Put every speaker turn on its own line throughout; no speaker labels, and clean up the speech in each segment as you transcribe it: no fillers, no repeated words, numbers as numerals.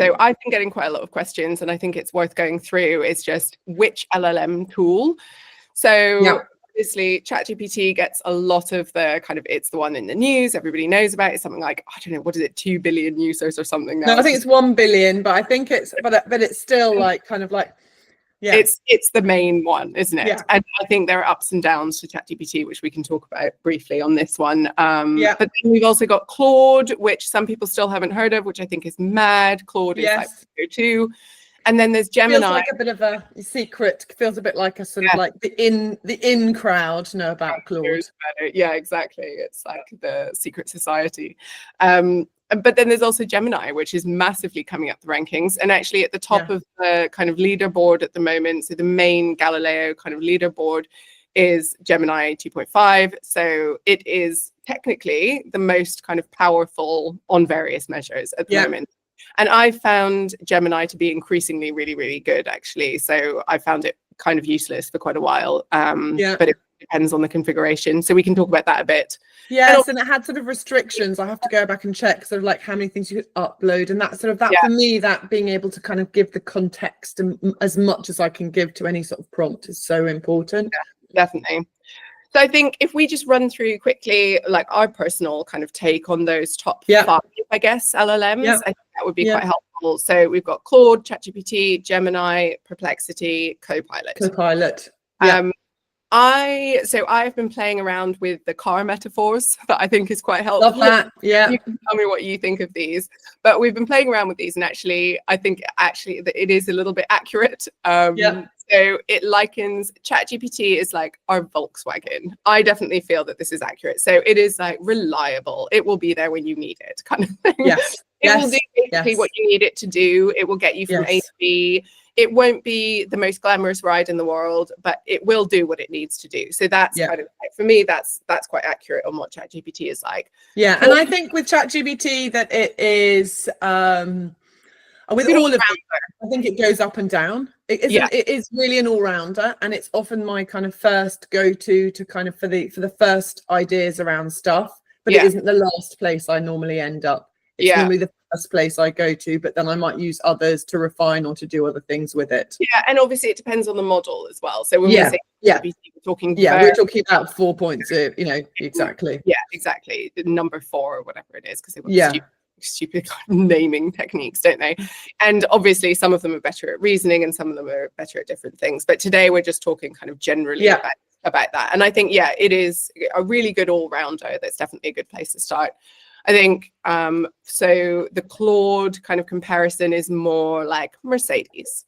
So I've been getting quite a lot of questions, and I think it's worth going through. Is just which LLM tool. So obviously ChatGPT gets a lot of the kind of, it's the one in the news, everybody knows about it. It's something like, I don't know, what is it, 2 billion users or something now?
No, I think it's 1 billion, but I think it's, but it's still like kind of like,
it's the main one, isn't it?
Yeah.
And I think there are ups and downs to ChatGPT, which we can talk about briefly on this one. But then we've also got Claude, which some people still haven't heard of, which I think is mad. Claude is like go-to. And then there's Gemini.
Feels like a bit of a secret. Feels a bit like a sort of like the in crowd know about Claude.
Yeah, exactly. It's like the secret society. But then there's also Gemini, which is massively coming up the rankings, and actually at the top of the kind of leaderboard at the moment. So the main Galileo kind of leaderboard is Gemini 2.5. So it is technically the most kind of powerful on various measures at the moment. And I found Gemini to be increasingly really, really good, actually. So I found it kind of useless for quite a while. But it depends on the configuration. So we can talk about that a bit.
Yes, and it had sort of restrictions. I have to go back and check sort of like how many things you could upload. And that sort of that for me, that being able to kind of give the context as much as I can give to any sort of prompt is so important.
Yeah, definitely. So I think if we just run through quickly, like our personal kind of take on those top 5, I guess, LLMs, I think that would be quite helpful. So we've got Claude, ChatGPT, Gemini, Perplexity, Copilot. I've been playing around with the car metaphors that I think is quite helpful.
Love that. Yeah.
You can tell me what you think of these. But we've been playing around with these, and actually, I think actually that it is a little bit accurate. So it likens ChatGPT is like our Volkswagen. I definitely feel that this is accurate. So it is like reliable. It will be there when you need it, kind of thing.
Yes.
It will do basically what you need it to do. It will get you from A to B. It won't be the most glamorous ride in the world, but it will do what it needs to do. So that's kind of, for me, that's quite accurate on what ChatGPT is like.
Yeah, and I think with ChatGPT that it is with all of it, I think it goes up and down. It is really an all-rounder, and it's often my kind of first go-to to kind of for the first ideas around stuff, but it isn't the last place I normally end up. It's normally the first place I go to, but then I might use others to refine or to do other things with it.
Yeah, and obviously it depends on the model as well. So when we say ChatGPT, we're talking
we're talking about 4.0, you know, exactly.
Yeah, exactly. The number 4 or whatever it is, because they want stupid kind of naming techniques, don't they? And obviously some of them are better at reasoning and some of them are better at different things. But today we're just talking kind of generally about that. And I think, it is a really good all-rounder. That's definitely a good place to start. I think, so the Claude kind of comparison is more like Mercedes.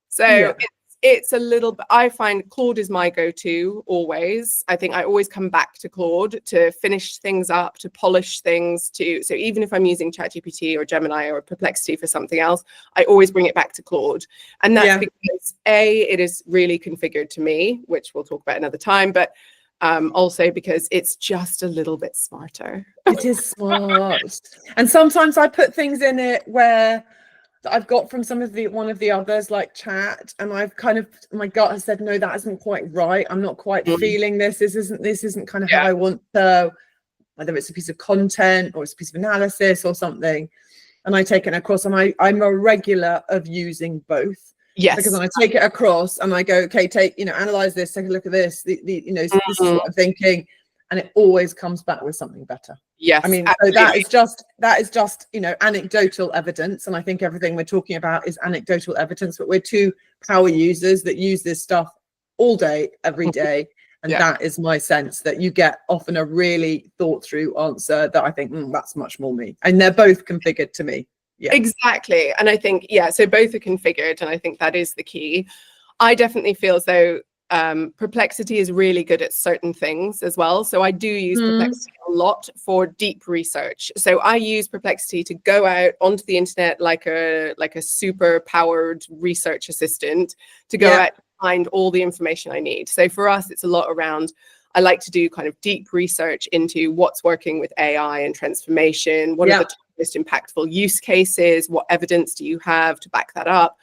So it's a little bit, I find Claude is my go-to always. I think I always come back to Claude to finish things up, to polish things, so even if I'm using ChatGPT or Gemini or Perplexity for something else, I always bring it back to Claude. And that's because it is really configured to me, which we'll talk about another time, but also because it's just a little bit smarter.
It is smart. And sometimes I put things in it where I've got from one of the others, like Chat, and I've kind of, my gut has said, no, that isn't quite right. I'm not quite feeling this. This isn't kind of how I want to, whether it's a piece of content or it's a piece of analysis or something. And I take it across, and I'm a regular of using both.
Yes,
because then I take it across and I go, okay, analyze this, take a look at this. This is what I'm thinking, and it always comes back with something better.
Yes,
I mean, so that is just anecdotal evidence, and I think everything we're talking about is anecdotal evidence. But we're 2 power users that use this stuff all day, every day, and that is my sense that you get often a really thought through answer that I think that's much more me, and they're both configured to me. Yeah,
exactly. And I think, so both are configured, and I think that is the key. I definitely feel as though Perplexity is really good at certain things as well. So I do use Perplexity a lot for deep research. So I use Perplexity to go out onto the internet like a super powered research assistant to go out and find all the information I need. So for us, it's a lot around, I like to do kind of deep research into what's working with AI and transformation. What are the most impactful use cases? What evidence do you have to back that up?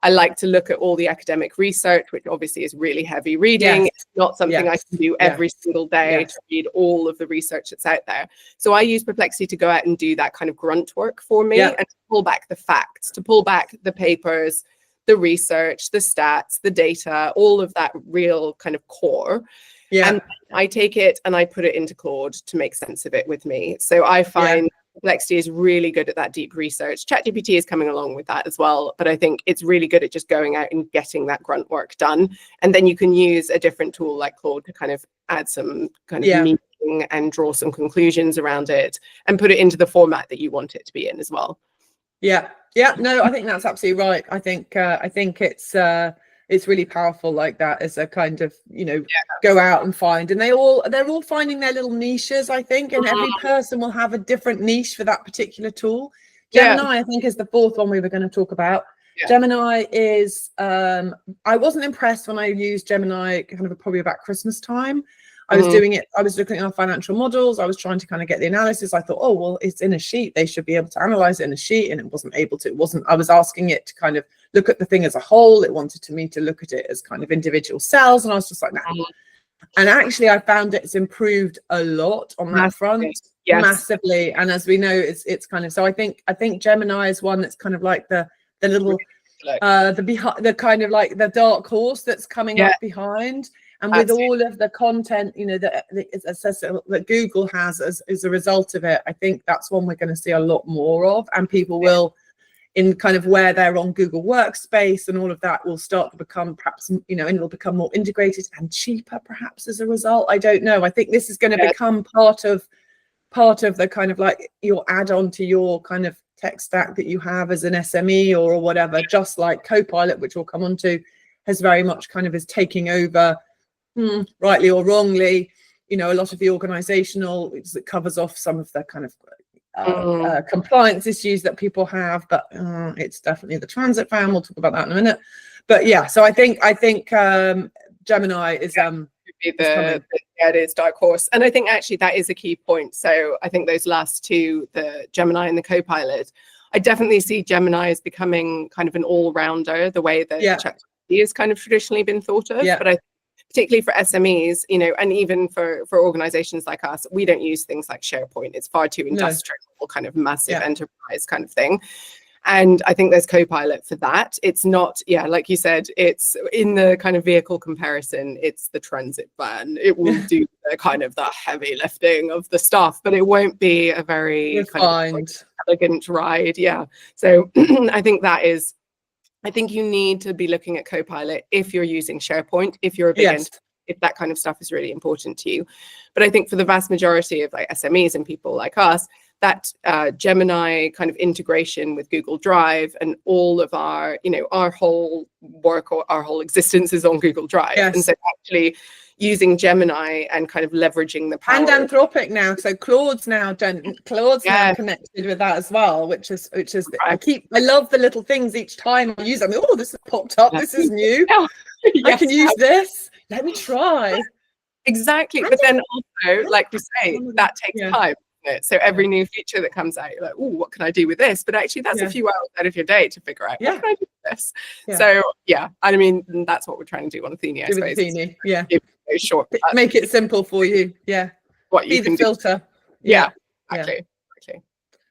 I like to look at all the academic research, which obviously is really heavy reading. It's not something I can do every single day to read all of the research that's out there. So I use Perplexity to go out and do that kind of grunt work for me and to pull back the facts, to pull back the papers, the research, the stats, the data, all of that real kind of core. And I take it and I put it into Claude to make sense of it with me. So I find Perplexity is really good at that deep research. ChatGPT is coming along with that as well, but I think it's really good at just going out and getting that grunt work done. And then you can use a different tool like Claude to kind of add some kind of meaning and draw some conclusions around it and put it into the format that you want it to be in as well.
No, I think that's absolutely right. I think it's really powerful like that as a kind of, you know, go out and find, and they're all finding their little niches, I think, and every person will have a different niche for that particular tool. Gemini, I think, is the fourth one we were going to talk about. Gemini is, I wasn't impressed when I used Gemini kind of probably about Christmas time. I was doing it, I was looking at our financial models, I was trying to kind of get the analysis. I thought, oh, well, it's in a sheet, they should be able to analyze it in a sheet, and it wasn't able to. I was asking it to kind of look at the thing as a whole. It wanted me to look at it as kind of individual cells, and I was just like, nah. And actually I found it's improved a lot on that front, massively. And as we know, it's kind of, so I think Gemini is one that's kind of like the little the kind of like the dark horse that's coming up behind. And with all of the content, you know, that Google has as a result of it, I think that's one we're going to see a lot more of. And people will, in kind of where they're on Google Workspace and all of that, will start to become perhaps, you know, and it'll become more integrated and cheaper perhaps as a result. I don't know. I think this is going to become part of the kind of like your add-on to your kind of tech stack that you have as an SME or whatever, just like Copilot, which we'll come on to, has very much kind of is taking over, rightly or wrongly, you know, a lot of the organizational, it covers off some of the kind of compliance issues that people have, but it's definitely the transit fan. We'll talk about that in a minute. But yeah, so I think Gemini is
it is dark horse, and I think actually that is a key point. So I think those last two, the Gemini and the Copilot, I definitely see Gemini as becoming kind of an all-rounder, the way that ChatGPT has kind of traditionally been thought of. But I particularly for SMEs, you know, and even for organizations like us, we don't use things like SharePoint. It's far too industrial, kind of massive enterprise kind of thing. And I think there's Copilot for that. It's not, like you said, it's in the kind of vehicle comparison, it's the transit van. It will do the kind of the heavy lifting of the stuff, but it won't be a very
refined,
kind of elegant ride. So I think that is, I think you need to be looking at Copilot if you're using SharePoint, if you're a big if that kind of stuff is really important to you. But I think for the vast majority of like SMEs and people like us, that Gemini kind of integration with Google Drive and all of our, you know, our whole work or our whole existence is on Google Drive. And so actually using Gemini and kind of leveraging the power.
And Anthropic now, so Claude's now now connected with that as well, which is I love the little things each time I use them. Oh, this has popped up. This is new. I can use this. Let me try.
Exactly. But then also, like we say, that takes time. So every new feature that comes out, you're like, oh, what can I do with this? But actually, that's a few hours out of your day to figure out what can I do with this. So I mean, that's what we're trying to do on Atheni, I suppose.
Atheni,
short.
Make it simple for you.
What you
can filter.
Exactly.